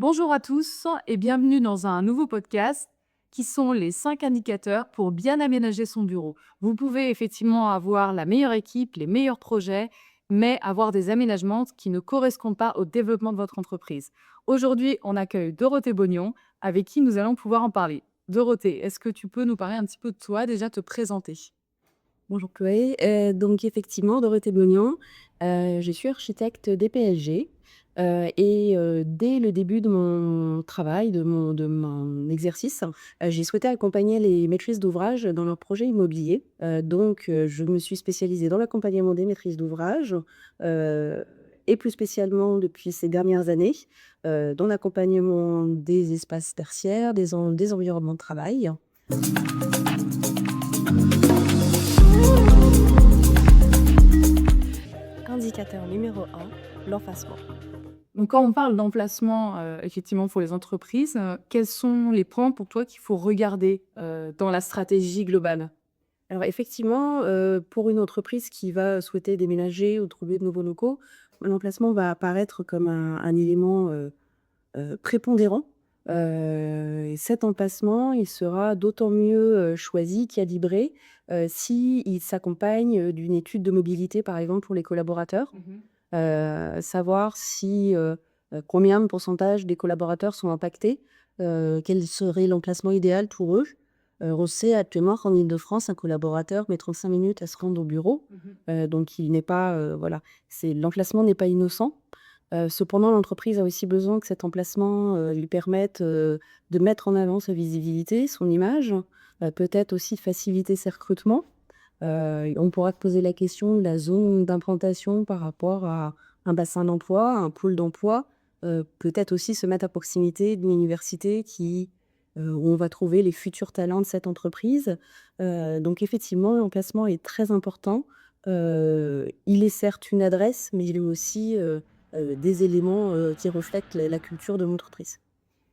Bonjour à tous et bienvenue dans un nouveau podcast qui sont les 5 indicateurs pour bien aménager son bureau. Vous pouvez effectivement avoir la meilleure équipe, les meilleurs projets, mais avoir des aménagements qui ne correspondent pas au développement de votre entreprise. Aujourd'hui, on accueille Dorothée Bognon avec qui nous allons pouvoir en parler. Dorothée, est-ce que tu peux nous parler un petit peu de toi, déjà te présenter? Bonjour Chloé, donc effectivement Dorothée Bognan, je suis architecte DPSG, dès le début de mon travail, de mon exercice, j'ai souhaité accompagner les maîtrises d'ouvrage dans leurs projets immobiliers. Je me suis spécialisée dans l'accompagnement des maîtrises d'ouvrage, heu et plus spécialement depuis ces dernières années, dans l'accompagnement des espaces tertiaires, des environnements de travail. Indicateur numéro un, l'emplacement. Donc, quand on parle d'emplacement, effectivement, pour les entreprises, quels sont les points pour toi qu'il faut regarder dans la stratégie globale? Alors effectivement, pour une entreprise qui va souhaiter déménager ou trouver de nouveaux locaux, l'emplacement va apparaître comme un élément, prépondérant. Et cet emplacement, il sera d'autant mieux, choisi, calibré, s'il s'accompagne, d'une étude de mobilité, par exemple, pour les collaborateurs. Savoir si, combien de pourcentage des collaborateurs sont impactés, quel serait l'emplacement idéal pour eux. On sait actuellement qu'en Île-de-France, un collaborateur met 35 minutes à se rendre au bureau, Mmh. donc il n'est pas, voilà, c'est l'emplacement n'est pas innocent. Cependant, l'entreprise a aussi besoin que cet emplacement, lui permette, de mettre en avant sa visibilité, son image, peut-être aussi de faciliter ses recrutements. On pourra te poser la question de la zone d'implantation par rapport à un bassin d'emploi, un pôle d'emploi, peut-être aussi se mettre à proximité d'une université où on va trouver les futurs talents de cette entreprise. Donc effectivement, l'emplacement est très important. Il est certes une adresse, mais il est aussi, des éléments, qui reflètent la culture de l'entreprise.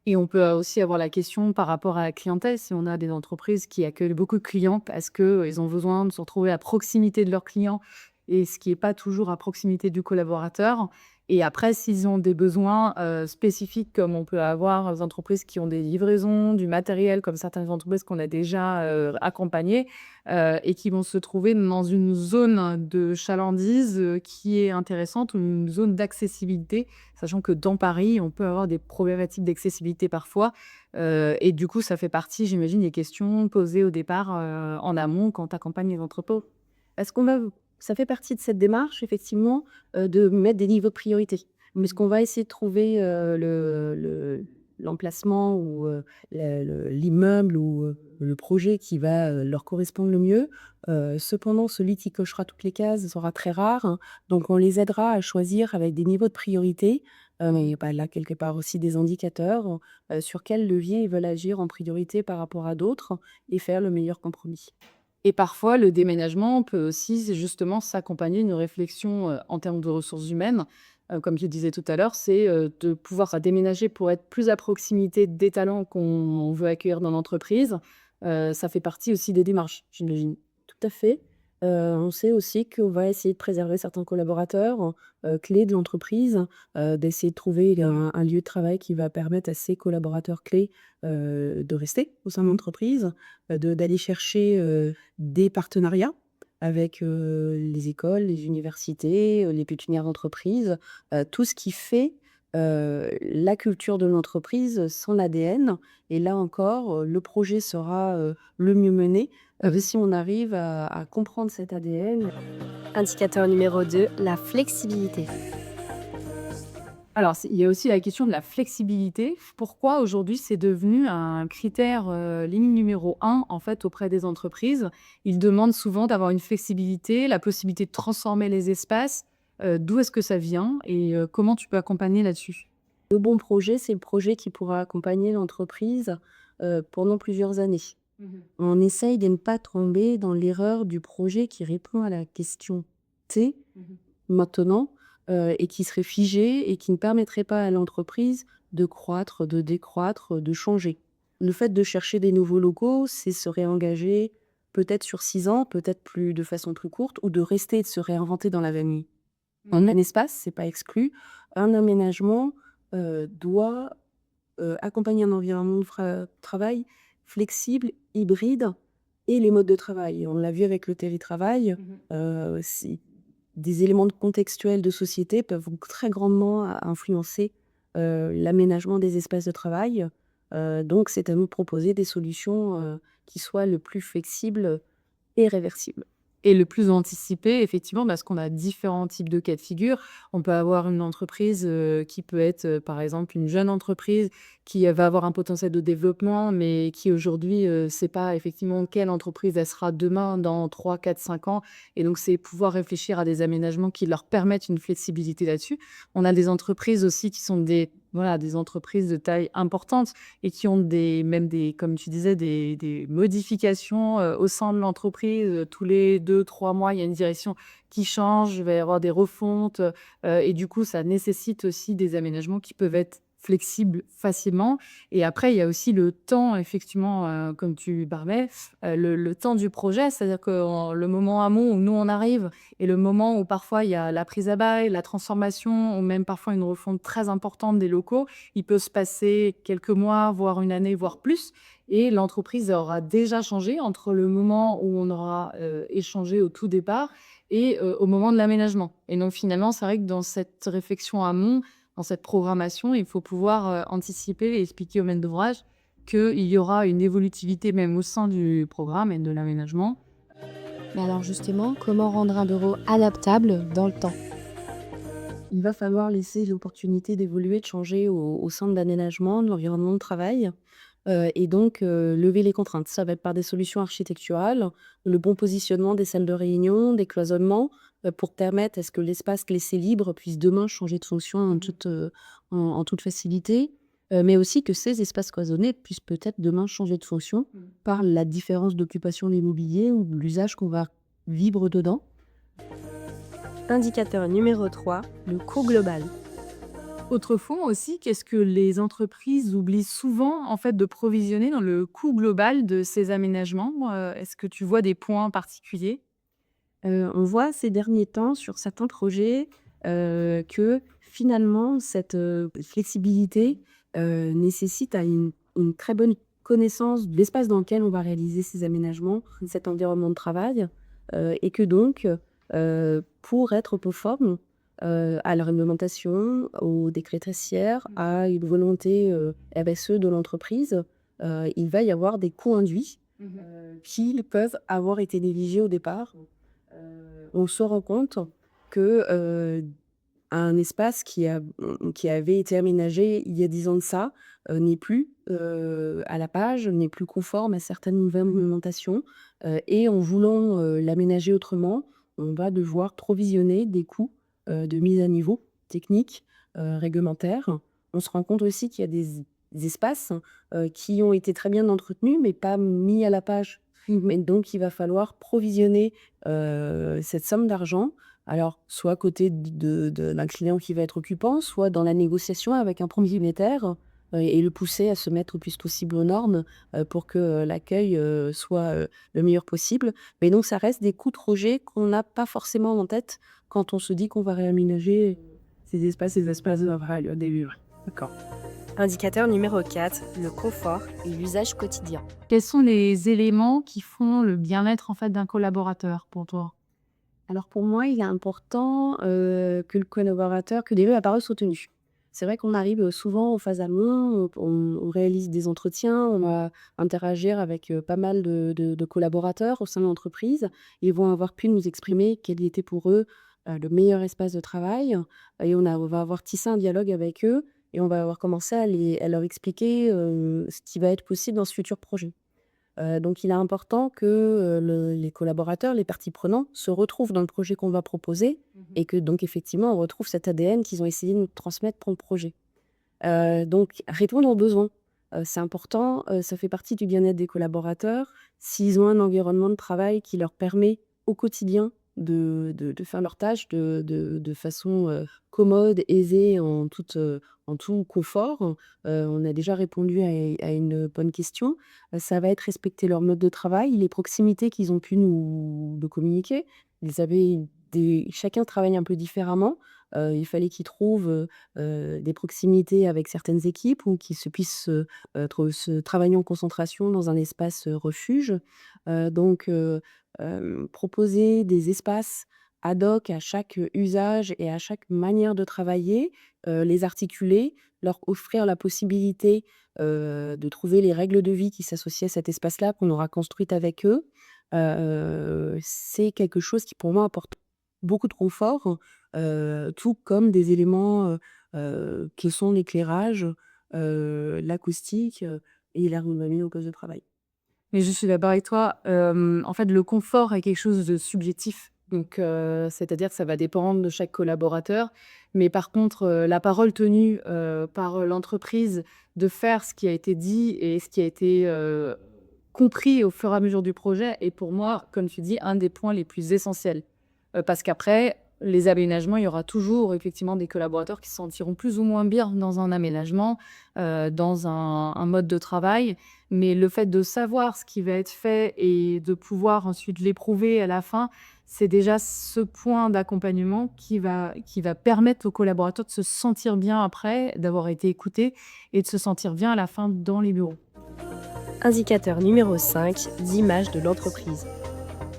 Et on peut aussi avoir la question par rapport à la clientèle, si on a des entreprises qui accueillent beaucoup de clients parce qu'ils ont besoin de se retrouver à proximité de leurs clients et ce qui est pas toujours à proximité du collaborateur. Et après, s'ils ont des besoins, spécifiques comme on peut avoir des entreprises qui ont des livraisons, du matériel comme certaines entreprises qu'on a déjà, accompagnées, et qui vont se trouver dans une zone de chalandise, qui est intéressante ou une zone d'accessibilité. Sachant que dans Paris, on peut avoir des problématiques d'accessibilité parfois, et du coup, ça fait partie, j'imagine, des questions posées au départ, en amont quand tu accompagnes les entrepôts. Est-ce qu'on va Ça fait partie de cette démarche effectivement, de mettre des niveaux de priorité. Mais ce qu'on va essayer de trouver, l'emplacement ou, l'immeuble ou, le projet qui va, leur correspondre le mieux. Cependant, celui qui cochera toutes les cases sera très rare, hein. Donc on les aidera à choisir avec des niveaux de priorité, et bah, là, quelque part aussi des indicateurs, sur quel levier ils veulent agir en priorité par rapport à d'autres et faire le meilleur compromis. Et parfois, le déménagement peut aussi justement s'accompagner d'une réflexion, en termes de ressources humaines. Comme je disais tout à l'heure, c'est, de pouvoir déménager pour être plus à proximité des talents qu'on veut accueillir dans l'entreprise. Ça fait partie aussi des démarches, j'imagine. Tout à fait. On sait aussi qu'on va essayer de préserver certains collaborateurs, clés de l'entreprise, d'essayer de trouver un lieu de travail qui va permettre à ces collaborateurs clés, de rester au sein de l'entreprise, d'aller chercher, des partenariats avec, les écoles, les universités, les pépinières d'entreprise, tout ce qui fait, la culture de l'entreprise, son ADN. Et là encore, le projet sera, le mieux mené si on arrive à comprendre cet ADN. Indicateur numéro 2, la flexibilité. Alors, il y a aussi la question de la flexibilité. Pourquoi aujourd'hui c'est devenu un critère, ligne numéro un en fait auprès des entreprises? Ils demandent souvent d'avoir une flexibilité, la possibilité de transformer les espaces. D'où est-ce que ça vient et comment tu peux accompagner là-dessus? Le bon projet, c'est le projet qui pourra accompagner l'entreprise, pendant plusieurs années. Mmh. On essaye de ne pas tomber dans l'erreur du projet qui répond à la question T, Mmh. maintenant, et qui serait figé et qui ne permettrait pas à l'entreprise de croître, de décroître, de changer. Le fait de chercher des nouveaux locaux, c'est se réengager peut-être sur 6 ans, peut-être plus de façon plus courte, ou de rester et de se réinventer dans l'avenir. Mmh. Un espace, c'est pas exclu. Un aménagement, doit accompagner un environnement de travail flexible, hybride et les modes de travail. On l'a vu avec le télétravail, c'est des éléments contextuels de société peuvent très grandement influencer, l'aménagement des espaces de travail. Donc c'est à nous de proposer des solutions, qui soient le plus flexibles et réversibles. Et le plus anticipé, effectivement, parce qu'on a différents types de cas de figure. On peut avoir une entreprise, qui peut être, par exemple, une jeune entreprise qui, va avoir un potentiel de développement, mais qui aujourd'hui, sait pas effectivement quelle entreprise elle sera demain dans 3, 4, 5 ans. Et donc c'est pouvoir réfléchir à des aménagements qui leur permettent une flexibilité là-dessus. On a des entreprises aussi qui sont des entreprises de taille importante et qui ont même des, comme tu disais, des modifications, au sein de l'entreprise. Tous les 2, 3 mois, il y a une direction qui change, il va y avoir des refontes, et du coup, ça nécessite aussi des aménagements qui peuvent être flexibles facilement. Et après, il y a aussi le temps, effectivement, comme tu parlais, le temps du projet. C'est-à-dire que le moment amont où nous, on arrive et le moment où parfois il y a la prise à bail, la transformation ou même parfois une refonte très importante des locaux, il peut se passer quelques mois, voire une année, voire plus. Et l'entreprise aura déjà changé entre le moment où on aura échangé au tout départ et au moment de l'aménagement. Et donc finalement, c'est vrai que dans cette réflexion amont, dans cette programmation, il faut pouvoir anticiper et expliquer au maître d'ouvrage qu'il y aura une évolutivité même au sein du programme et de l'aménagement. Mais alors justement, comment rendre un bureau adaptable dans le temps? Il va falloir laisser l'opportunité d'évoluer, de changer au sein de l'aménagement, de l'environnement de travail, et donc lever les contraintes. Ça va être par des solutions architecturales, le bon positionnement des salles de réunion, des cloisonnements, pour permettre à ce que l'espace laissé libre puisse demain changer de fonction en toute facilité, mais aussi que ces espaces cloisonnés puissent peut-être demain changer de fonction par la différence d'occupation de l'immobilier ou de l'usage qu'on va vivre dedans. Indicateur numéro 3, le coût global. Autre point aussi, qu'est-ce que les entreprises oublient souvent en fait de provisionner dans le coût global de ces aménagements? Est-ce que tu vois des points particuliers? On voit ces derniers temps sur certains projets, que finalement cette, flexibilité, nécessite à une très bonne connaissance de l'espace dans lequel on va réaliser ces aménagements, cet environnement de travail, et que donc, pour être conforme, à la réglementation, au décret tertiaire, à une volonté, RSE de l'entreprise, il va y avoir des coûts induits, qui peuvent avoir été négligés au départ. On se rend compte que, un espace qui avait été aménagé il y a 10 ans de ça, n'est plus, à la page, n'est plus conforme à certaines nouvelles réglementations, et en voulant, l'aménager autrement, on va devoir provisionner des coûts, de mise à niveau technique, réglementaire. On se rend compte aussi qu'il y a des espaces, qui ont été très bien entretenus, mais pas mis à la page. Mais donc il va falloir provisionner, cette somme d'argent, alors soit à côté d'un client qui va être occupant, soit dans la négociation avec un propriétaire, et le pousser à se mettre le plus possible aux normes, pour que, l'accueil, soit, le meilleur possible. Mais donc ça reste des coûts de projet qu'on n'a pas forcément en tête quand on se dit qu'on va réaménager ces espaces de travail au début, ouais. D'accord. Indicateur numéro 4, le confort et l'usage quotidien. Quels sont les éléments qui font le bien-être en fait d'un collaborateur pour toi? Alors pour moi, il est important, que le collaborateur que les paroles soient tenues. C'est vrai qu'on arrive, souvent en phase amont, on réalise des entretiens, on va interagir avec, pas mal de collaborateurs au sein de l'entreprise. Ils vont avoir pu nous exprimer quel était pour eux, le meilleur espace de travail, et on va avoir tissé un dialogue avec eux et on va avoir commencé à leur expliquer, ce qui va être possible dans ce futur projet. Donc il est important que, les collaborateurs, les parties prenantes se retrouvent dans le projet qu'on va proposer et que donc effectivement on retrouve cet ADN qu'ils ont essayé de nous transmettre pour le projet. Donc répondre aux besoins, c'est important, ça fait partie du bien-être des collaborateurs. S'ils ont un environnement de travail qui leur permet au quotidien de faire leurs tâches de façon, commode, aisée, en tout confort, on a déjà répondu à une bonne question. Ça va être respecter leur mode de travail, les proximités qu'ils ont pu nous communiquer. Ils avaient chacun travaille un peu différemment, Il fallait qu'ils trouvent, des proximités avec certaines équipes ou qu'ils se puissent, se travailler en concentration dans un espace, refuge. Proposer des espaces ad hoc à chaque, usage et à chaque manière de travailler, les articuler, leur offrir la possibilité, de trouver les règles de vie qui s'associaient à cet espace-là qu'on aura construite avec eux. C'est quelque chose qui pour moi apporte beaucoup de confort, tout comme des éléments, qui sont l'éclairage, l'acoustique, et l'ergonomie au poste de travail. Mais je suis d'accord avec toi. En fait, le confort est quelque chose de subjectif. Donc, c'est-à-dire que ça va dépendre de chaque collaborateur. Mais par contre, la parole tenue, par l'entreprise de faire ce qui a été dit et ce qui a été, compris au fur et à mesure du projet est pour moi, comme tu dis, un des points les plus essentiels. Parce qu'après, les aménagements, il y aura toujours effectivement des collaborateurs qui se sentiront plus ou moins bien dans un aménagement, dans un mode de travail. Mais le fait de savoir ce qui va être fait et de pouvoir ensuite l'éprouver à la fin, c'est déjà ce point d'accompagnement qui va permettre aux collaborateurs de se sentir bien après, d'avoir été écoutés et de se sentir bien à la fin dans les bureaux. Indicateur numéro 5, l'image de l'entreprise.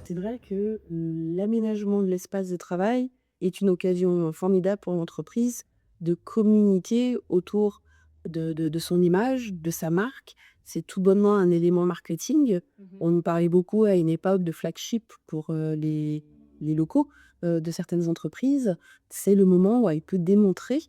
C'est vrai que, l'aménagement de l'espace de travail est une occasion formidable pour l'entreprise de communiquer autour de son image, de sa marque. C'est tout bonnement un élément marketing. Mmh. On nous parlait beaucoup à une époque de flagship pour, les locaux, de certaines entreprises. C'est le moment où elle peut démontrer,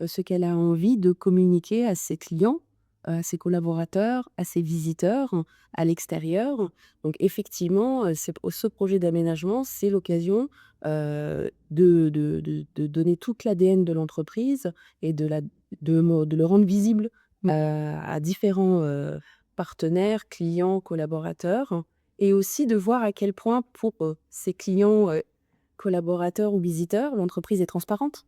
ce qu'elle a envie de communiquer à ses clients, à ses collaborateurs, à ses visiteurs, à l'extérieur. Donc effectivement, ce projet d'aménagement, c'est l'occasion, de donner toute l'ADN de l'entreprise et de le rendre visible, à différents, partenaires, clients, collaborateurs, et aussi de voir à quel point pour, ces clients, collaborateurs ou visiteurs, l'entreprise est transparente.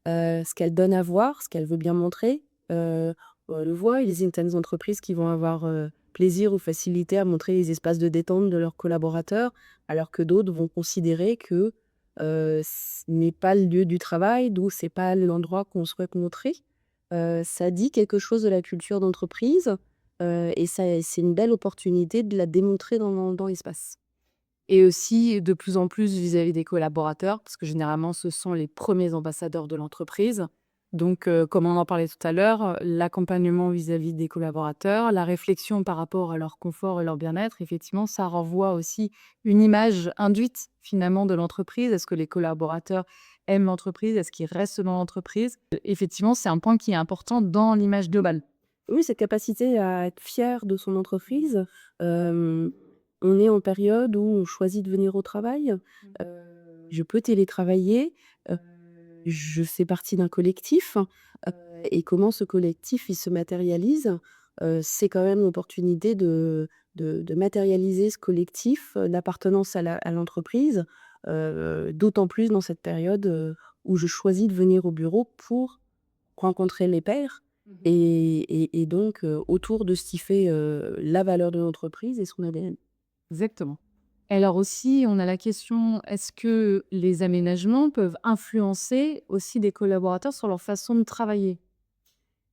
Ce qu'elle donne à voir, ce qu'elle veut bien montrer, on le voit, il y a certaines entreprises qui vont avoir, plaisir ou facilité à montrer les espaces de détente de leurs collaborateurs, alors que d'autres vont considérer que, ce n'est pas le lieu du travail, donc c'est pas l'endroit qu'on souhaite montrer. Ça dit quelque chose de la culture d'entreprise, et ça c'est une belle opportunité de la démontrer dans l'espace. Et aussi de plus en plus vis-à-vis des collaborateurs, parce que généralement ce sont les premiers ambassadeurs de l'entreprise. Donc, comme on en parlait tout à l'heure, l'accompagnement vis-à-vis des collaborateurs, la réflexion par rapport à leur confort et leur bien-être, effectivement, ça renvoie aussi une image induite finalement de l'entreprise. Est-ce que les collaborateurs aiment l'entreprise? Est-ce qu'ils restent dans l'entreprise? Effectivement, c'est un point qui est important dans l'image globale. Oui, cette capacité à être fier de son entreprise. hem, on est en période où on choisit de venir au travail. Je peux télétravailler, heu, je fais partie d'un collectif, et comment ce collectif, il se matérialise, c'est quand même l'opportunité de matérialiser ce collectif, d'appartenance à l'entreprise, d'autant plus dans cette période, où je choisis de venir au bureau pour rencontrer les pairs, et donc autour de ce qui fait, la valeur de l'entreprise et son ADN. Exactement. Et alors aussi, on a la question, est-ce que les aménagements peuvent influencer aussi des collaborateurs sur leur façon de travailler?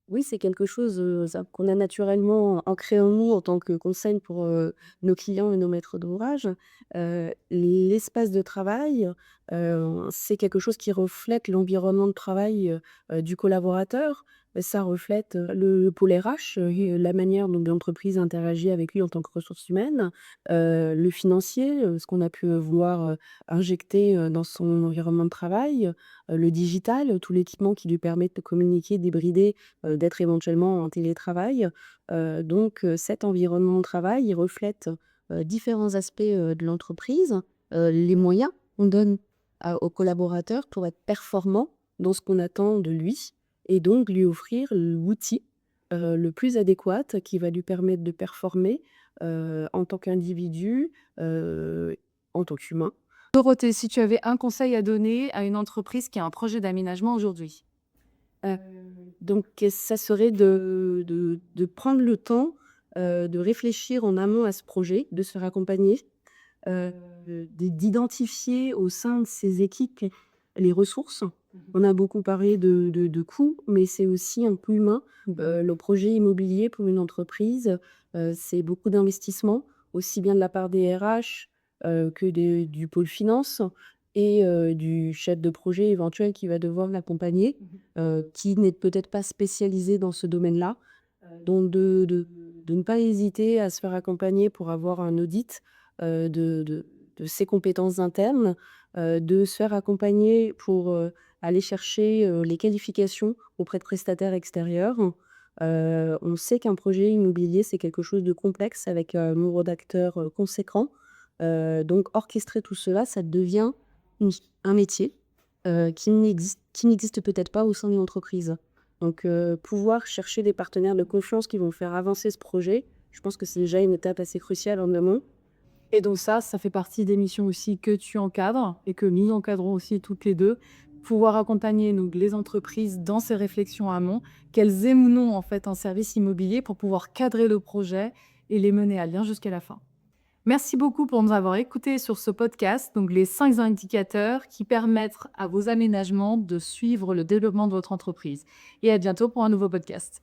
Oui, c'est quelque chose, ça qu'on a naturellement ancré en nous en tant que conseil pour, nos clients et nos maîtres d'ouvrage. L'espace de travail, c'est quelque chose qui reflète l'environnement de travail, du collaborateur. Ça reflète, le pôle RH, la manière dont l'entreprise interagit avec lui en tant que ressources humaines, le financier, ce qu'on a pu vouloir, injecter, dans son environnement de travail, le digital, tout l'équipement qui lui permet de communiquer, débrider, d'être éventuellement en télétravail. Cet environnement de travail, il reflète, différents aspects, de l'entreprise, les moyens qu'on donne aux collaborateurs pour être performants dans ce qu'on attend de lui, et donc lui offrir l'outil, le plus adéquat qui va lui permettre de performer, en tant qu'individu, en tant qu'humain. Dorothée, si tu avais un conseil à donner à une entreprise qui a un projet d'aménagement aujourd'hui? Heu, Ça serait de prendre le temps, de réfléchir en amont à ce projet, de se faire accompagner, d'identifier au sein de ses équipes les ressources, On a beaucoup parlé de coûts, mais c'est aussi un coût humain. Le projet immobilier pour une entreprise, c'est beaucoup d'investissement, aussi bien de la part des RH, que du pôle finance et du chef de projet éventuel qui va devoir l'accompagner, qui n'est peut-être pas spécialisé dans ce domaine-là. Donc de ne pas hésiter à se faire accompagner pour avoir un audit, de ses compétences internes, de se faire accompagner pour, aller chercher, les qualifications auprès de prestataires extérieurs. On sait qu'un projet immobilier, c'est quelque chose de complexe avec un nombre d'acteurs, conséquent. Donc orchestrer tout cela, ça devient une un métier, qui n'existe peut-être pas au sein d'une entreprise. Donc pouvoir chercher des partenaires de confiance qui vont faire avancer ce projet, je pense que c'est déjà une étape assez cruciale en amont. Et donc ça fait partie des missions aussi que tu encadres et que nous encadrons aussi toutes les 2. Pouvoir accompagner donc les entreprises dans ces réflexions amont, qu'elles aient ou non en fait un service immobilier pour pouvoir cadrer le projet et les mener à bien jusqu'à la fin. Merci beaucoup pour nous avoir écoutés sur ce podcast, donc les 5 indicateurs qui permettent à vos aménagements de suivre le développement de votre entreprise. Et à bientôt pour un nouveau podcast.